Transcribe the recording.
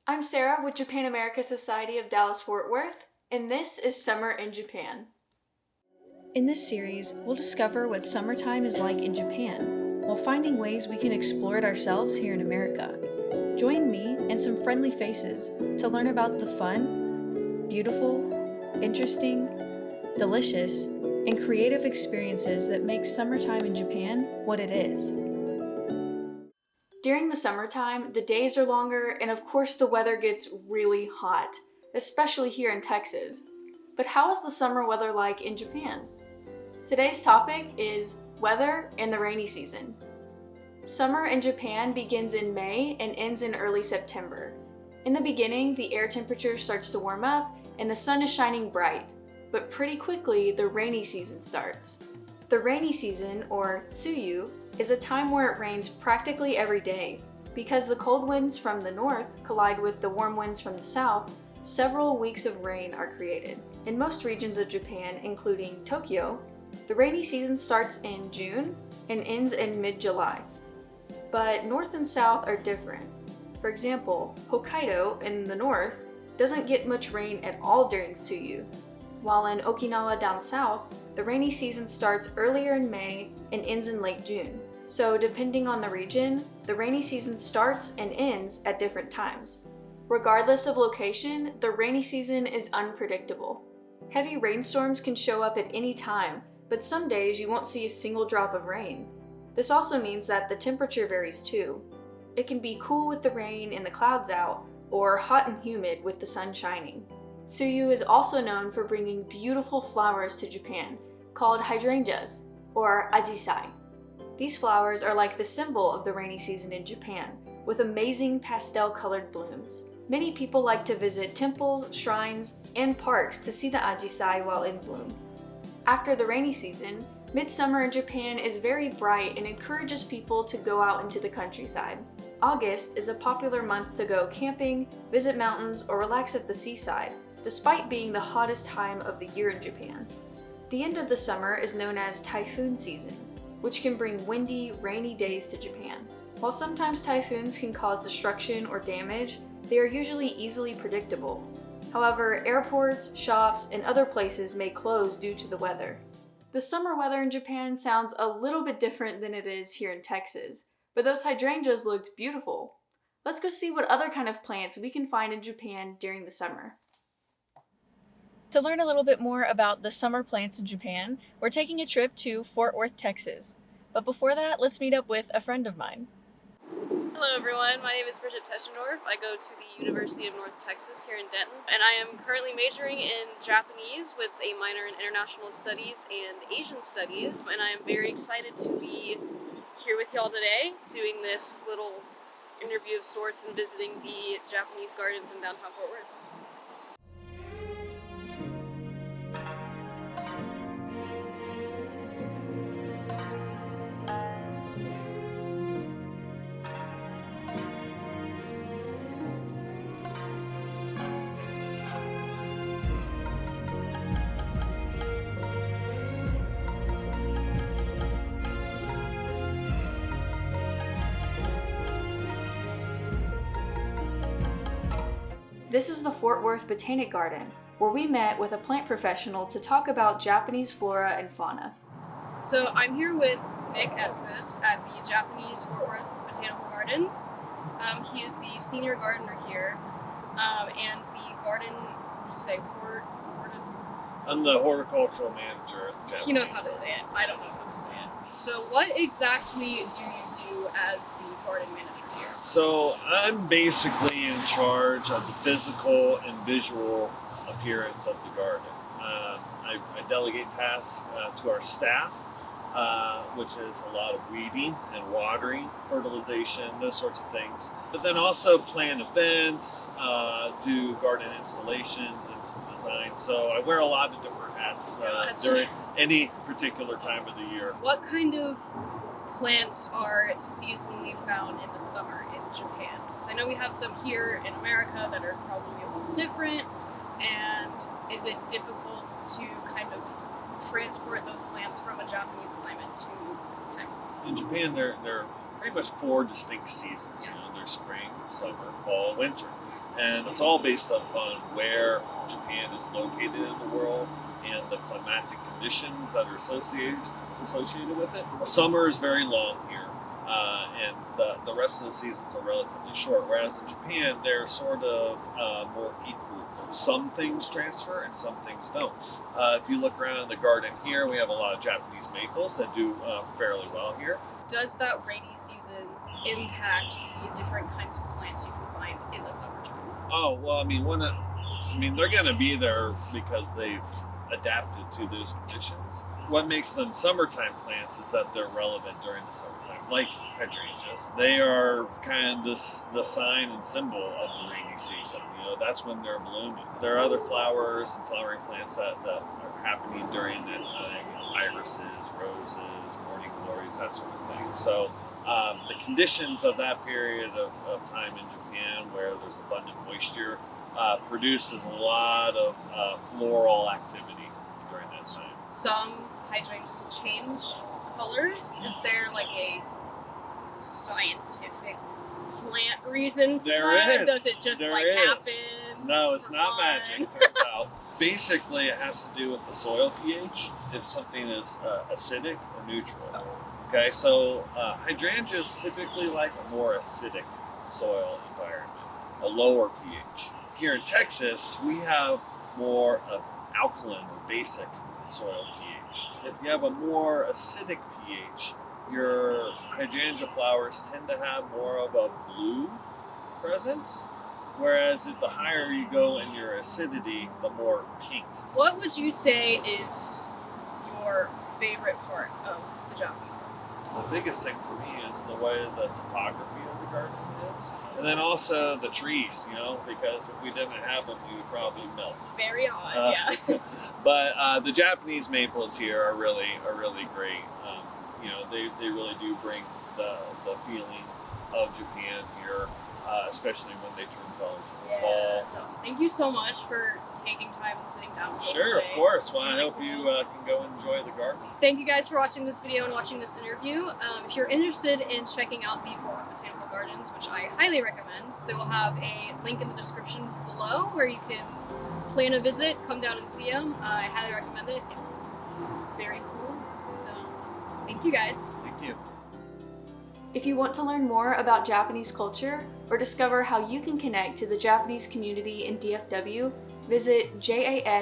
I'm Sarah with Japan America Society of Dallas-Fort Worth, and this is Summer in Japan. In this series, we'll discover what summertime is like in Japan, while finding ways we can explore it ourselves here in America. Join me and some friendly faces to learn about the fun, beautiful, interesting, delicious, and creative experiences that make summertime in Japan what it is. During the summertime, the days are longer, and of course the weather gets really hot, especially here in Texas. But how is the summer weather like in Japan? Today's topic is weather in the rainy season. Summer in Japan begins in May and ends in early September. In the beginning, the air temperature starts to warm up and the sun is shining bright, but pretty quickly the rainy season starts. The rainy season, or tsuyu, is a time where it rains practically every day. Because the cold winds from the north collide with the warm winds from the south, several weeks of rain are created. In most regions of Japan, including Tokyo, the rainy season starts in June and ends in mid-July. But north and south are different. For example, Hokkaido in the north doesn't get much rain at all during tsuyu, while in Okinawa down south, the rainy season starts earlier in May and ends in late June. So depending on the region, the rainy season starts and ends at different times. Regardless of location, the rainy season is unpredictable. Heavy rainstorms can show up at any time, but some days you won't see a single drop of rain. This also means that the temperature varies too. It can be cool with the rain and the clouds out, or hot and humid with the sun shining. Tsuyu is also known for bringing beautiful flowers to Japan, called hydrangeas, or ajisai. These flowers are like the symbol of the rainy season in Japan, with amazing pastel-colored blooms. Many people like to visit temples, shrines, and parks to see the ajisai while in bloom. After the rainy season, midsummer in Japan is very bright and encourages people to go out into the countryside. August is a popular month to go camping, visit mountains, or relax at the seaside, despite being the hottest time of the year in Japan. The end of the summer is known as typhoon season, which can bring windy, rainy days to Japan. While sometimes typhoons can cause destruction or damage, they are usually easily predictable. However, airports, shops, and other places may close due to the weather. The summer weather in Japan sounds a little bit different than it is here in Texas, but those hydrangeas looked beautiful. Let's go see what other kind of plants we can find in Japan during the summer. To learn a little bit more about the summer plants in Japan, we're taking a trip to Fort Worth, Texas. But before that, let's meet up with a friend of mine. Hello everyone, my name is Brigit. I go to the University of North Texas here in Denton, and I am currently majoring in Japanese with a minor in International Studies and Asian Studies, and I am very excited to be here with y'all today doing this little interview of sorts and visiting the Japanese gardens in downtown Fort Worth. This is the Fort Worth Botanic Garden, where we met with a plant professional to talk about Japanese flora and fauna. So I'm here with Nick Esthus at the Japanese Fort Worth Botanical Gardens. He is the senior gardener here, and the garden, would you say, I'm the horticultural manager at the Japanese. He knows how to say it. I don't know how to say it. So what exactly do you do as the garden manager here? So I'm basically in charge of the physical and visual appearance of the garden. I delegate tasks to our staff, which is a lot of weeding and watering, fertilization, those sorts of things. But then also plan events, do garden installations and some design. So I wear a lot of different hats during any particular time of the year. What kind of plants are seasonally found in the summer in Japan? Because I know we have some here in America that are probably a little different, and is it difficult to kind of transport those plants from a Japanese climate to Texas? In Japan, there are pretty much 4 distinct seasons. You know, there's spring, summer, fall, winter. And it's all based upon where Japan is located in the world and the climatic conditions that are associated with it. Summer is very long here, and the rest of the seasons are relatively short, whereas in Japan, they're sort of more equal. Some things transfer and some things don't. If you look around the garden here, we have a lot of Japanese maples that do fairly well here. Does that rainy season impact the different kinds of plants you can find in the summertime? Oh, well, I mean, they're going to be there because they've adapted to those conditions. What makes them summertime plants is that they're relevant during the summertime, like hydrangeas. They are kind of the sign and symbol of the rainy season. That's when they're blooming. There are other flowers and flowering plants that are happening during that time. Irises, roses, morning glories, that sort of thing. So the conditions of that period of time in Japan, where there's abundant moisture, produces a lot of floral activity during that time. Some hydrangeas change colors. Is there like a scientific plant reason for that? Does it just happen? No, it's not magic, turns out. Basically, it has to do with the soil pH, if something is acidic or neutral. Okay, so hydrangeas typically like a more acidic soil environment, a lower pH. Here in Texas, we have more of alkaline or basic soil pH. If you have a more acidic pH, your hydrangea flowers tend to have more of a blue presence, whereas the higher you go in your acidity, the more pink. What would you say is your favorite part of the Japanese gardens? The biggest thing for me is the way the topography of the garden is. And then also the trees, because if we didn't have them, we would probably melt. Very odd, yeah. But the Japanese maples here are really great. They really do bring the feeling of Japan here, especially when they turn colors in the fall. Thank you so much for taking time and sitting down with us Sure, today. of course. Well, It's I really hope cool. you can go enjoy the garden. Thank you guys for watching this video and watching this interview. If you're interested in checking out the Fort Worth Botanical Gardens, which I highly recommend, they will have a link in the description below where you can plan a visit, come down and see them. I highly recommend it. It's very cool. So, thank you guys. Thank you. If you want to learn more about Japanese culture or discover how you can connect to the Japanese community in DFW, visit jasdfw.org.